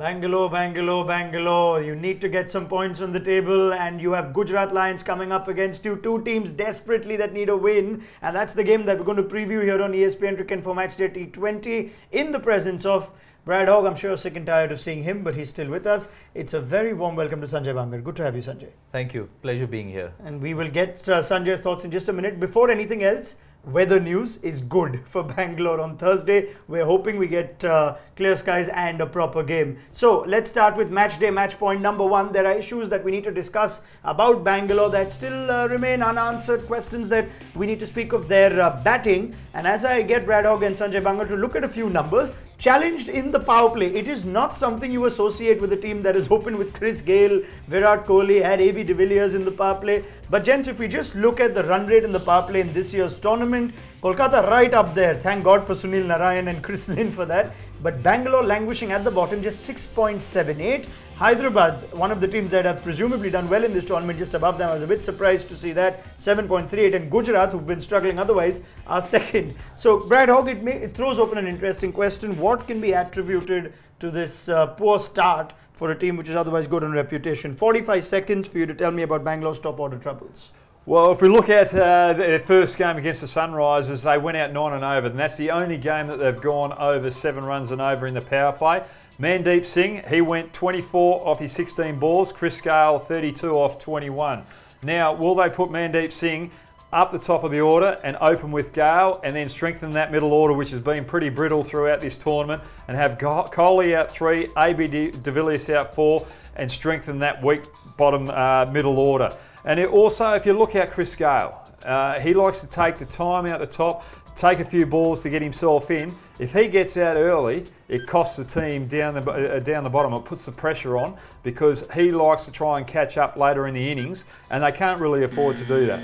Bangalore, Bangalore, Bangalore. You need to get some points on the table, and you have Gujarat Lions coming up against you. Two teams desperately that need a win, and that's the game that we're going to preview here on ESPNcricinfo Matchday T20 in the presence of Brad Hogg. I'm sure you're sick and tired of seeing him, but he's still with us. It's a very warm welcome to Sanjay Bangalore. Good to have you, Sanjay. Thank you. Pleasure being here. And we will get Sanjay's thoughts in just a minute. Before anything else, weather news is good for Bangalore on Thursday. We're hoping we get clear skies and a proper game. So let's start with match day, match point number one. There are issues that we need to discuss about Bangalore that still remain unanswered, questions that we need to speak of their batting. And as I get Brad Hogg and Sanjay Bangalore to look at a few numbers, challenged in the power play. It is not something you associate with a team that is open with Chris Gayle, Virat Kohli, had AB de Villiers in the power play. But gents, if we just look at the run rate in the power play in this year's tournament, Kolkata right up there. Thank God for Sunil Narayan and Chris Lynn for that. But Bangalore languishing at the bottom, just 6.78. Hyderabad, one of the teams that have presumably done well in this tournament, just above them. I was a bit surprised to see that, 7.38. And Gujarat, who've been struggling otherwise, are second. So Brad Hogg, it throws open an interesting question. What can be attributed to this poor start for a team which is otherwise good on reputation? 45 seconds for you to tell me about Bangalore's top order troubles. Well, if we look at their first game against the Sunrisers, they went out 9 and over, and that's the only game that they've gone over 7 runs and over in the power play. Mandeep Singh, he went 24 off his 16 balls. Chris Gayle, 32 off 21. Now, will they put Mandeep Singh up the top of the order and open with Gayle, and then strengthen that middle order, which has been pretty brittle throughout this tournament, and have Kohli out 3, AB de Villiers out 4, and strengthen that weak bottom middle order? And also, if you look at Chris Gayle, he likes to take the time out the top, take a few balls to get himself in. If he gets out early, it costs the team down the bottom. It puts the pressure on, because he likes to try and catch up later in the innings, and they can't really afford to do that.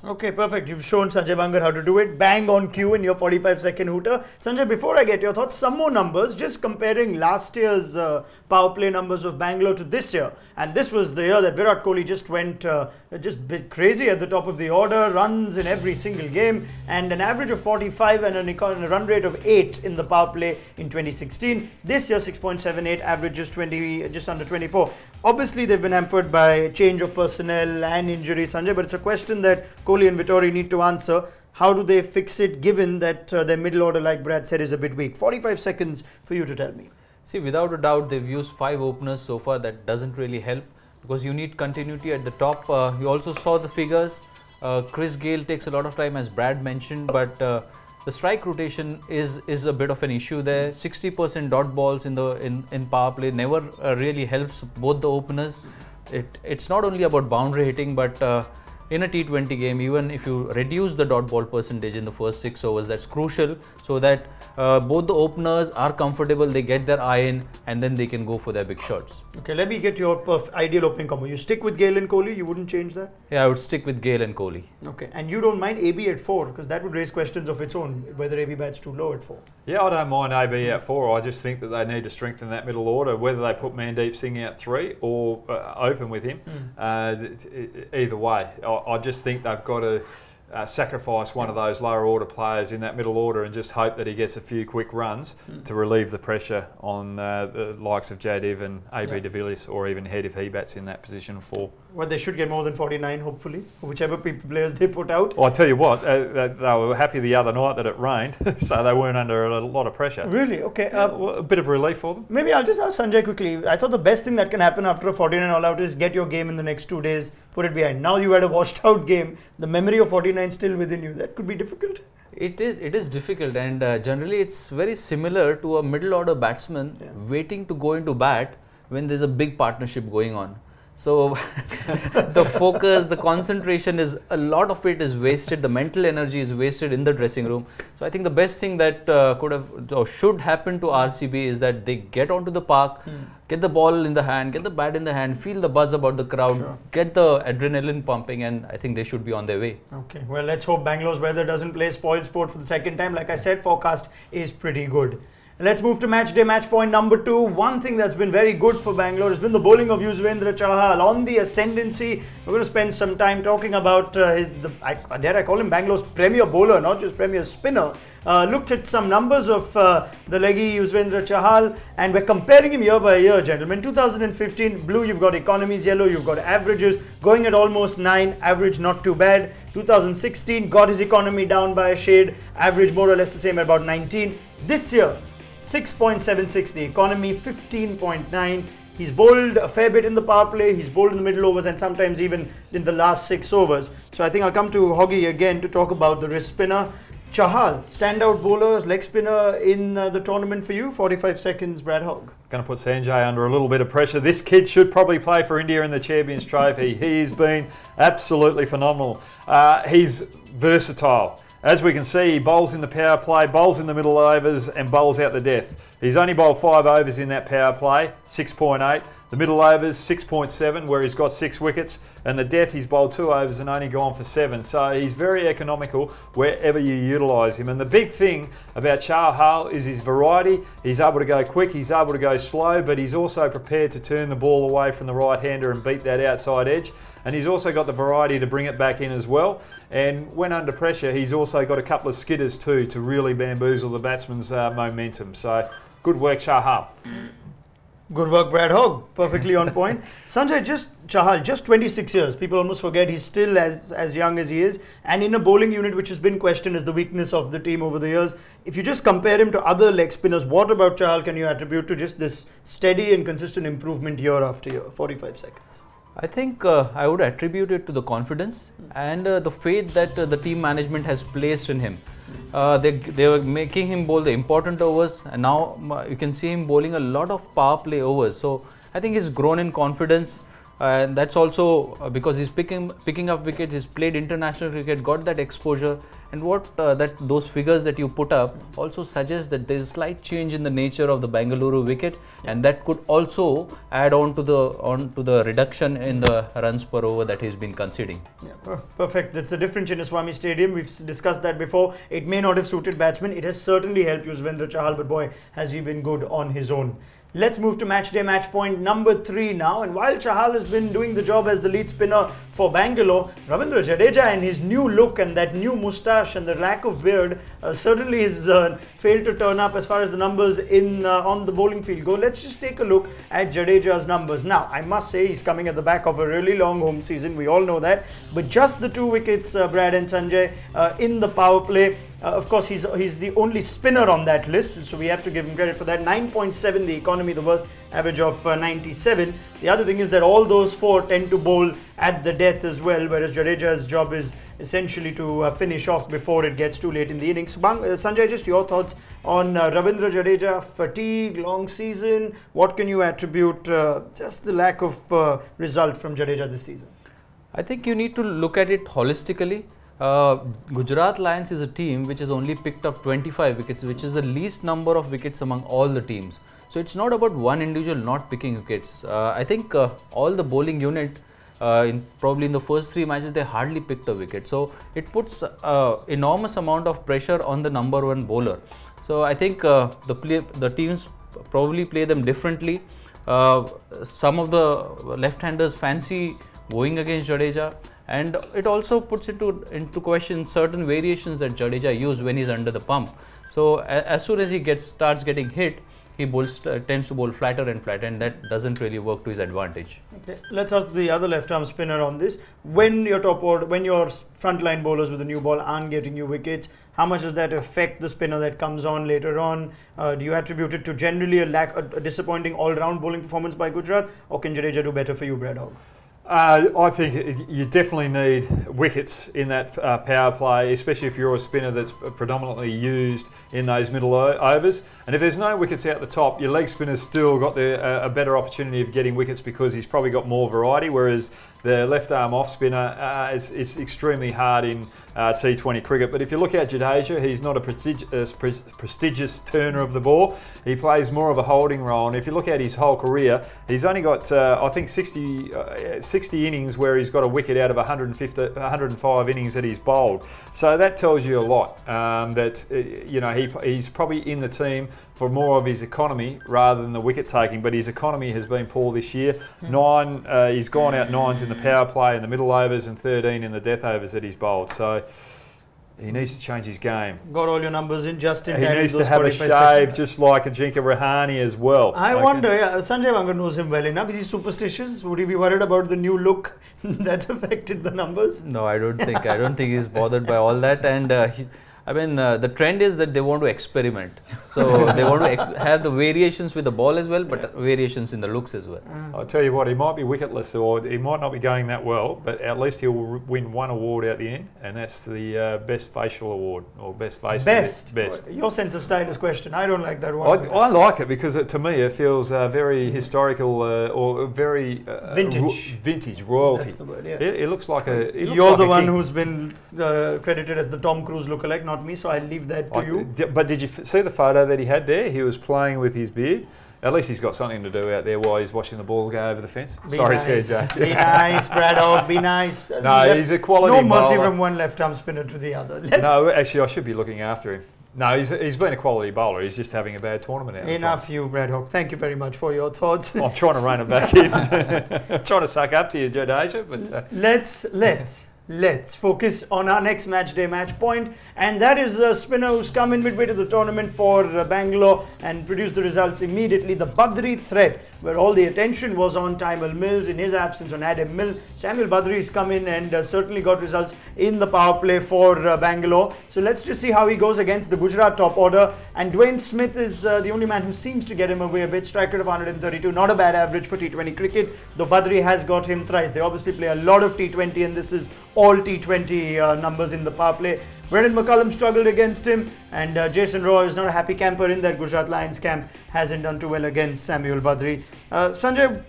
Okay, perfect. You've shown Sanjay Bangalore how to do it. Bang on cue in your 45-second hooter. Sanjay, before I get your thoughts, some more numbers, just comparing last year's power play numbers of Bangalore to this year. And this was the year that Virat Kohli just went just a bit crazy at the top of the order, runs in every single game, and an average of 45 and a run rate of 8 in the power play in 2016. This year, 6.78, average just under 24. Obviously, they've been hampered by change of personnel and injury, Sanjay, but it's a question that Kohli and Vittori need to answer. How do they fix it, given that their middle order, like Brad said, is a bit weak? 45 seconds for you to tell me. See, without a doubt, they've used 5 openers so far. That doesn't really help, because you need continuity at the top. You also saw the figures. Chris Gayle takes a lot of time, as Brad mentioned, but the strike rotation is a bit of an issue there. 60% dot balls in power play never really helps both the openers. It's not only about boundary hitting, but in a T20 game, even if you reduce the dot ball percentage in the first 6 overs, that's crucial, so that both the openers are comfortable, they get their eye in, and then they can go for their big shots. Okay, let me get your ideal opening combo. You stick with Gayle and Kohli, you wouldn't change that? Yeah, I would stick with Gayle and Kohli. Okay, and you don't mind AB at 4, because that would raise questions of its own, whether AB bats too low at 4. Yeah, I don't mind AB at 4. I just think that they need to strengthen that middle order, whether they put Mandeep Singh out 3 or open with him. Either way, I just think they've got to sacrifice one of those lower order players in that middle order and just hope that he gets a few quick runs to relieve the pressure on the likes of Jadiv and AB de Villiers, or even Head if he bats in that position of 4. Well, they should get more than 49, hopefully, whichever players they put out. Well, I tell you what, they were happy the other night that it rained, so they weren't under a lot of pressure. Really? Okay. A bit of relief for them. Maybe I'll just ask Sanjay quickly. I thought the best thing that can happen after a 49 all-out is get your game in the next 2 days, put it behind. Now you had a washed-out game. The memory of 49 still within you. That could be difficult. It is difficult, and generally it's very similar to a middle order batsman waiting to go into bat when there's a big partnership going on. So the focus, the concentration, a lot of it is wasted. The mental energy is wasted in the dressing room. So I think the best thing that could have or should happen to RCB is that they get onto the park, get the ball in the hand, get the bat in the hand, feel the buzz about the crowd, get the adrenaline pumping, and I think they should be on their way. Okay, well, let's hope Bangalore's weather doesn't play spoil sport for the second time. Like I said, forecast is pretty good. Let's move to match day, match point number 2. One thing that's been very good for Bangalore has been the bowling of Yuzvendra Chahal on the ascendancy. We're going to spend some time talking about, dare I call him Bangalore's premier bowler, not just premier spinner. looked at some numbers of the leggy Yuzvendra Chahal, and we're comparing him year by year, gentlemen. 2015, blue, you've got economies, yellow, you've got averages, going at almost 9, average not too bad. 2016, got his economy down by a shade, average more or less the same at about 19. This year, 6.76, the economy, 15.9. He's bowled a fair bit in the power play, he's bowled in the middle overs and sometimes even in the last 6 overs. So I think I'll come to Hoggy again to talk about the wrist spinner. Chahal, standout bowler, leg spinner in the tournament for you. 45 seconds, Brad Hogg. Going to put Sanjay under a little bit of pressure. This kid should probably play for India in the Champions Trophy. He's been absolutely phenomenal. He's versatile. As we can see, he bowls in the power play, bowls in the middle overs and bowls out the death. He's only bowled 5 overs in that power play, 6.8. The middle overs, 6.7, where he's got 6 wickets. And the death, he's bowled 2 overs and only gone for 7. So he's very economical wherever you utilise him. And the big thing about Chahal is his variety. He's able to go quick, he's able to go slow, but he's also prepared to turn the ball away from the right-hander and beat that outside edge. And he's also got the variety to bring it back in as well. And when under pressure, he's also got a couple of skidders too to really bamboozle the batsman's momentum. So good work, Chahal. Good work, Brad Hogg. Perfectly on point. Sanjay, Chahal, just 26 years. People almost forget he's still as young as he is. And in a bowling unit which has been questioned as the weakness of the team over the years. If you just compare him to other leg spinners, what about Chahal can you attribute to just this steady and consistent improvement year after year? 45 seconds. I think I would attribute it to the confidence and the faith that the team management has placed in him. They were making him bowl the important overs, and now you can see him bowling a lot of power play overs. So I think he's grown in confidence, and that's also because he's picking up wickets. He's played international cricket, got that exposure, and those figures that you put up also suggest that there's a slight change in the nature of the Bangalore wicket, and that could also add on to the reduction in the runs per over that he's been conceding. Yeah, perfect. That's a different Chinnaswamy Stadium. We've discussed that before. It may not have suited batsmen. It has certainly helped Yuzvendra Chahal, but boy, has he been good on his own. Let's move to match day match point number 3 now. And while Chahal has been doing the job as the lead spinner for Bangalore, Ravindra Jadeja and his new look and that new moustache and the lack of beard certainly has failed to turn up as far as the numbers on the bowling field go. Let's just take a look at Jadeja's numbers. Now, I must say he's coming at the back of a really long home season. We all know that. But just the 2 wickets, Brad and Sanjay, in the power play. Of course, he's the only spinner on that list, so we have to give him credit for that. 9.7, the economy, the worst, average of 97. The other thing is that all those 4 tend to bowl at the death as well, whereas Jadeja's job is essentially to finish off before it gets too late in the innings. Sanjay, just your thoughts on Ravindra Jadeja, fatigue, long season. What can you attribute just the lack of result from Jadeja this season? I think you need to look at it holistically. Gujarat Lions is a team which has only picked up 25 wickets, which is the least number of wickets among all the teams. So it's not about one individual not picking wickets. I think all the bowling unit, probably in the first 3 matches, they hardly picked a wicket. So it puts enormous amount of pressure on the number 1 bowler. So I think the teams probably play them differently. Some of the left-handers fancy going against Jadeja. And it also puts into question certain variations that Jadeja used when he's under the pump. So as soon as he starts getting hit, he tends to bowl flatter and flatter, and that doesn't really work to his advantage. Okay, let's ask the other left-arm spinner on this. When your frontline bowlers with the new ball aren't getting you wickets, how much does that affect the spinner that comes on later on? Do you attribute it to generally a disappointing all-round bowling performance by Gujarat, or can Jadeja do better for you, Brad Hogg? I think you definitely need wickets in that power play, especially if you're a spinner that's predominantly used in those middle overs. And if there's no wickets out the top, your leg spinner's still got a better opportunity of getting wickets because he's probably got more variety, whereas the left arm off spinner, it's extremely hard in T20 cricket. But if you look at Jadeja, he's not a prestigious turner of the ball. He plays more of a holding role. And if you look at his whole career, he's only got, I think, 60 innings where he's got a wicket out of 105 innings that he's bowled. So that tells you a lot, that he's probably in the team for more of his economy rather than the wicket taking, but his economy has been poor this year. He's gone out 9s in the power play in the middle overs and 13 in the death overs that he's bowled. So He needs to change his game. Got all your numbers in just in He time. needs those to have a 45 shave seconds. just like Ajinkya Rahane as well. I wonder, Sanjay Bangar knows him well enough. Is he superstitious? Would he be worried about the new look that's affected the numbers? No, I don't think he's bothered by all that. And the trend is that they want to experiment. So they want to have the variations with the ball as well, but variations in the looks as well. I'll tell you what, he might be wicketless or he might not be going that well, but at least he'll win one award at the end, and that's the best facial award or best face. Best. Your sense of style is questioned. I don't like that one. I like it because to me it feels very historical or very vintage royalty. That's the word, yeah. It looks like a. You're the one who's been credited as the Tom Cruise lookalike, not me, so I'll leave that to you. But did you see the photo that he had there? He was playing with his beard. At least he's got something to do out there while he's watching the ball go over the fence. Sorry, Sergio. Be nice, Brad. Be nice. No, he's a quality No mercy bowler. from one left-arm spinner to the other. No, actually, I should be looking after him. No, he's been a quality bowler. He's just having a bad tournament out. Enough, you, Brad Hawk. Thank you very much for your thoughts. I'm trying to rein it back in. I'm trying to suck up to you, Jadeja. But Let's focus on our next match day match point, and that is a spinner who's come in midway to the tournament for Bangalore and produced the results immediately. The Badri threat, where all the attention was on Taimur Mills, in his absence on Adam Mill. Samuel Badri's come in and certainly got results in the power play for Bangalore. So let's just see how he goes against the Gujarat top order. And Dwayne Smith is the only man who seems to get him away a bit. Strike rate of 132, not a bad average for T20 cricket, though Badri has got him thrice. They obviously play a lot of T20, and this is all T20 numbers in the power play. Brendan McCullum struggled against him, and Jason Roy is not a happy camper in that Gujarat Lions camp. Hasn't done too well against Samuel Badri. Sanjay,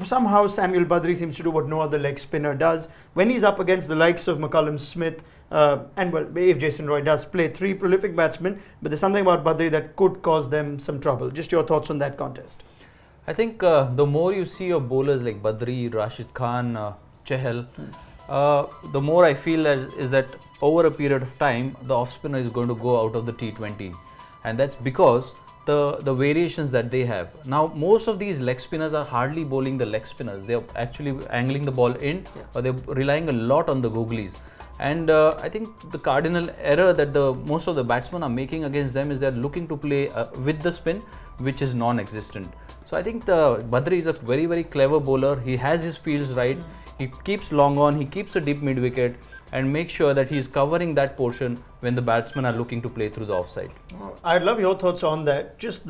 somehow Samuel Badri seems to do what no other leg spinner does. When he's up against the likes of McCullum, Smith, and well, if Jason Roy does play, three prolific batsmen, but there's something about Badri that could cause them some trouble. Just your thoughts on that contest. I think the more you see of bowlers like Badri, Rashid Khan, Chahal, the more I feel is that over a period of time, the off spinner is going to go out of the T20, and that's because the variations that they have. Now, most of these leg spinners are hardly bowling the leg spinners. They are actually angling the ball in, or they're relying a lot on the googlies. And I think the cardinal error that most of the batsmen are making against them is they're looking to play with the spin, which is non-existent. So I think Badri is a very, very clever bowler. He has his fields right. He keeps long on, he keeps a deep mid wicket, and makes sure that he's covering that portion when the batsmen are looking to play through the offside. I'd love your thoughts on that. It's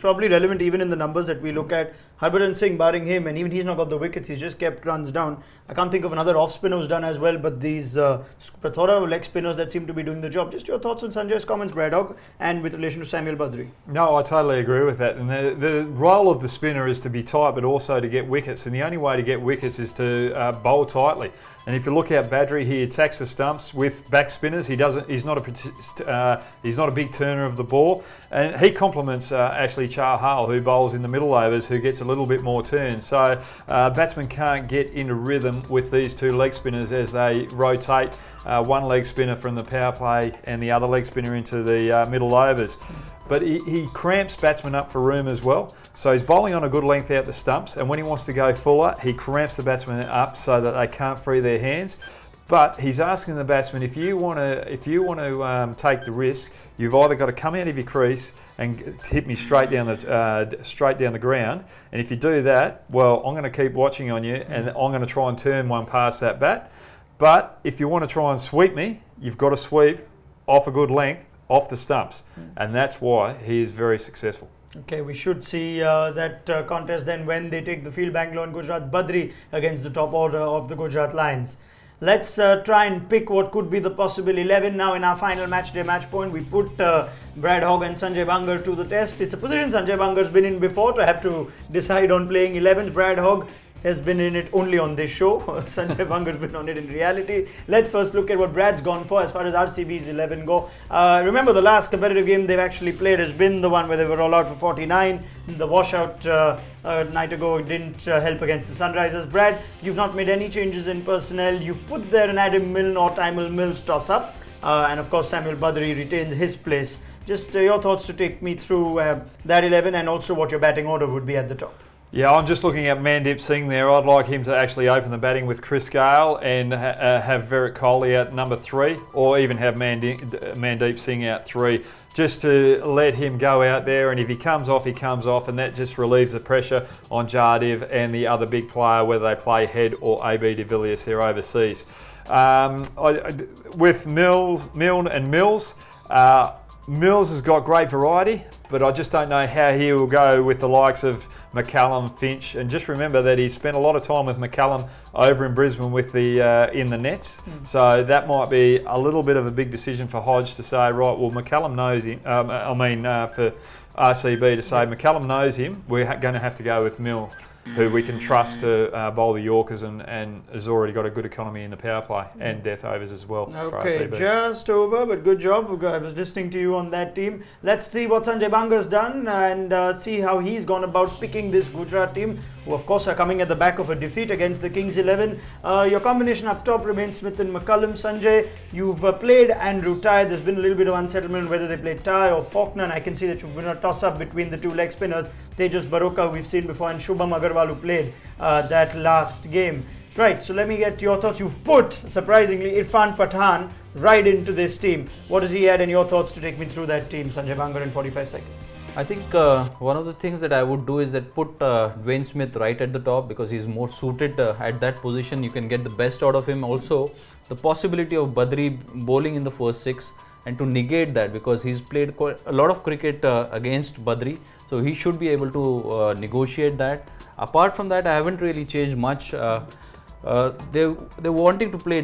probably relevant even in the numbers that we look at. Harbhajan Singh, barring him, and even he's not got the wickets, he's just kept runs down. I can't think of another off spinner who's done as well, but these plethora of leg spinners that seem to be doing the job. Just your thoughts on Sanjay's comments, Brad Hogg, and with relation to Samuel Badri. No, I totally agree with that. And the role of the spinner is to be tight, but also to get wickets. And the only way to get wickets is to bowl tightly. And if you look at Badri, he attacks the stumps with back spinners. He's not a big turner of the ball, and he complements actually Chahal, who bowls in the middle overs, who gets a little bit more turn. So batsmen can't get into rhythm with these two leg spinners as they rotate one leg spinner from the power play and the other leg spinner into the middle overs. But he cramps batsmen up for room as well. So he's bowling on a good length out the stumps, and when he wants to go fuller, he cramps the batsmen up so that they can't free their hands. But he's asking the batsman, if you want to take the risk, you've either got to come out of your crease and hit me straight down the ground. And if you do that, well, I'm going to keep watching on you, and I'm going to try and turn one past that bat. But if you want to try and sweep me, you've got to sweep off a good length, off the stumps, and that's why he is very successful. Okay, we should see that contest then when they take the field, Bangalore and Gujarat. Badri against the top order of the Gujarat Lions. Let's try and pick what could be the possible 11 now in our final match day match point. We put Brad Hogg and Sanjay Bangar to the test. It's a position Sanjay Bangar's been in before to have to decide on playing 11s. Brad Hogg has been in it only on this show. Sanjay Bangar's been on it in reality. Let's first look at what Brad's gone for as far as RCB's 11 go. Remember, the last competitive game they've actually played has been the one where they were all out for 49. The washout a night ago didn't help against the Sunrisers. Brad, you've not made any changes in personnel. You've put there an Adam Milne or Taimur Mills toss-up. And of course, Samuel Badri retains his place. Just your thoughts to take me through that 11 and also what your batting order would be at the top. Yeah, I'm just looking at Mandeep Singh there. I'd like him to actually open the batting with Chris Gale and have Virat Kohli out number 3, or even have Mandeep Singh out 3, just to let him go out there, and if he comes off, he comes off, and that just relieves the pressure on Jardiv and the other big player, whether they play Head or AB de Villiers, they're overseas. With Milne and Mills, Mills has got great variety, but I just don't know how he will go with the likes of McCallum, Finch, and just remember that he spent a lot of time with McCallum over in Brisbane with the in the nets. So that might be a little bit of a big decision for Hodge to say, right, well, McCallum knows him. For RCB to say McCallum knows him, we're going to have to go with Mill, who we can trust to bowl the Yorkers and has already got a good economy in the power play and death overs as well. Okay, just over, but good job. I was listening to you on that team. Let's see what Sanjay Bangar's done and see how he's gone about picking this Gujarat team, who of course are coming at the back of a defeat against the Kings 11. Your combination up top remains Smith and McCullum. Sanjay, you've played Andrew Tye. There's been a little bit of unsettlement whether they play Tye or Faulkner, and I can see that you've been a toss-up between the two leg spinners, Tejas Baroka, we've seen before, and Shubham Agarwal, who played that last game. Right, so let me get your thoughts. You've put, surprisingly, Irfan Pathan right into this team. What does he add, and your thoughts to take me through that team, Sanjay Bangar, in 45 seconds? I think one of the things that I would do is that put Dwayne Smith right at the top, because he's more suited at that position. You can get the best out of him. Also, the possibility of Badri bowling in the first 6, and to negate that, because he's played quite a lot of cricket against Badri, so he should be able to negotiate that. Apart from that, I haven't really changed much. They're wanting to play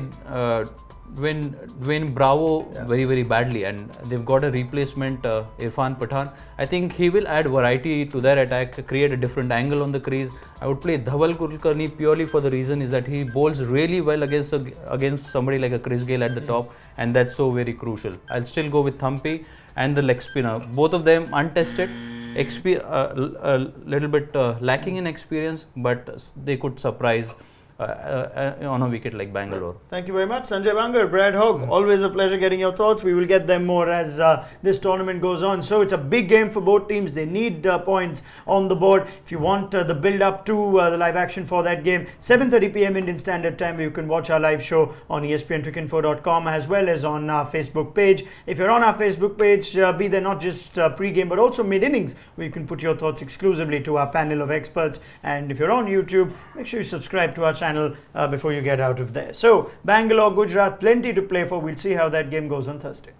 Dwayne Bravo very badly, and they've got a replacement, Irfan Pathan. I think he will add variety to their attack, create a different angle on the crease. I would play Dhaval Kulkarni purely for the reason is that he bowls really well against somebody like a Chris Gayle at the top, and that's so very crucial. I'll still go with Thampi and the leg spinner. Both of them untested, a little bit lacking in experience, but they could surprise on a wicket like Bangalore. Thank you very much, Sanjay Bangar. Brad Hogg, always a pleasure getting your thoughts. We will get them more as this tournament goes on. So it's a big game for both teams. They need points on the board. If you want the build up to the live action for that game, 7:30 p.m. Indian Standard Time, where you can watch our live show on ESPNcricinfo.com as well as on our Facebook page. If you're on our Facebook page, be there not just pre-game but also mid-innings, where you can put your thoughts exclusively to our panel of experts. And if you're on YouTube, make sure you subscribe to our channel before you get out of there. So Bangalore, Gujarat, plenty to play for. We'll see how that game goes on Thursday.